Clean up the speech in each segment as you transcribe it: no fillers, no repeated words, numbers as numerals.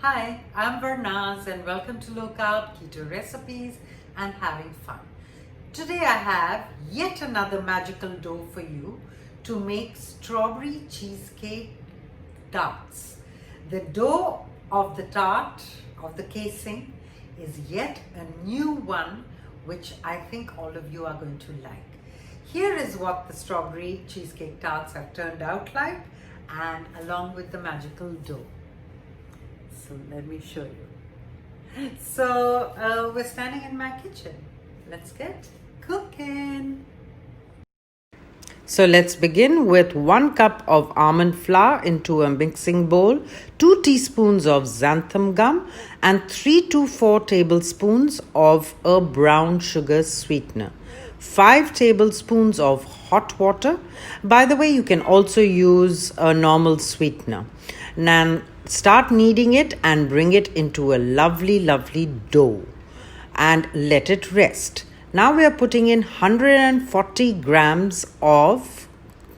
Hi, I'm Varnaz and welcome to Low Carb Keto Recipes and Having Fun. Today I have yet another magical dough for you to make strawberry cheesecake tarts. The dough of the tart, of the casing, is yet a new one which I think all of you are going to like. Here is what the strawberry cheesecake tarts have turned out like, and along with the magical dough. So let me show you. So we're standing in my kitchen. Let's get cooking. So let's begin with 1 cup of almond flour into a mixing bowl, 2 teaspoons of xanthan gum and 3 to 4 tablespoons of a brown sugar sweetener. 5 tablespoons of hot water. By the way, you can also use a normal sweetener. Now start kneading it and bring it into a lovely dough and let it rest. Now we are putting in 140 grams of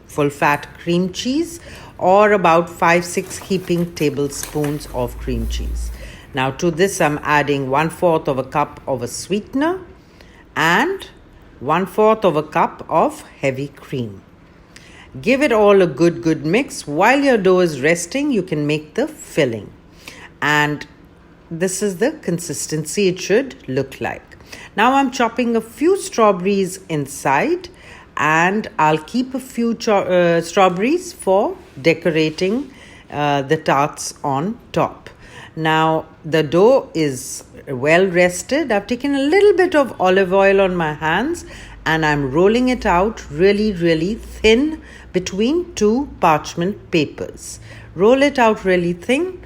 full fat cream cheese, or about 5-6 heaping tablespoons of cream cheese. Now to this I'm adding 1/4 of a cup of a sweetener and 1/4 of a cup of heavy cream. Give it all a good mix. While your dough is resting, you can make the filling. And this is the consistency it should look like. Now I'm chopping a few strawberries inside, and I'll keep a few strawberries for decorating the tarts on top. Now the dough is well rested. I've taken a little bit of olive oil on my hands and I'm rolling it out really thin between 2 parchment papers. Roll it out really thin.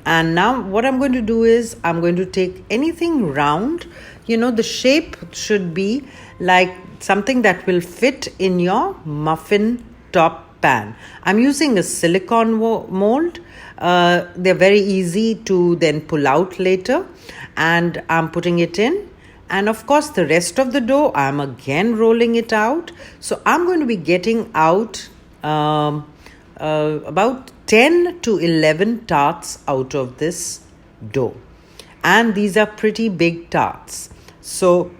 And now what I'm going to do is I'm going to take anything round. The shape should be like something that will fit in your muffin top pan. I'm using a silicone mold. They're very easy to then pull out later, and I'm putting it in. And of course the rest of the dough I'm again rolling it out. So I'm going to be getting out about 10 to 11 tarts out of this dough, and these are pretty big tarts. So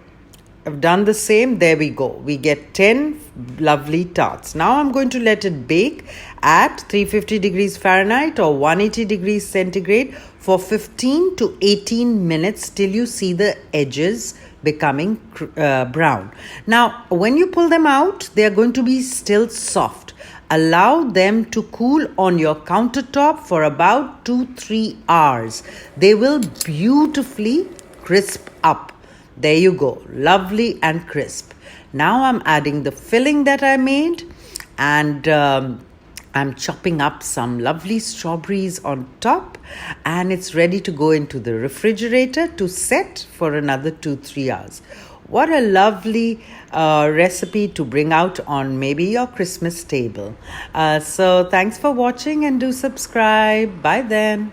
I've done the same. There we go. We get 10 lovely tarts. Now I'm going to let it bake at 350 degrees Fahrenheit or 180 degrees centigrade for 15 to 18 minutes till you see the edges becoming brown. Now, when you pull them out, they are going to be still soft. Allow them to cool on your countertop for about 2-3 hours. They will beautifully crisp up. There you go, lovely and crisp. Now I'm adding the filling that I made, and I'm chopping up some lovely strawberries on top, and it's ready to go into the refrigerator to set for another 2-3 hours. What a lovely recipe to bring out on maybe your Christmas table. So thanks for watching and do subscribe. Bye then.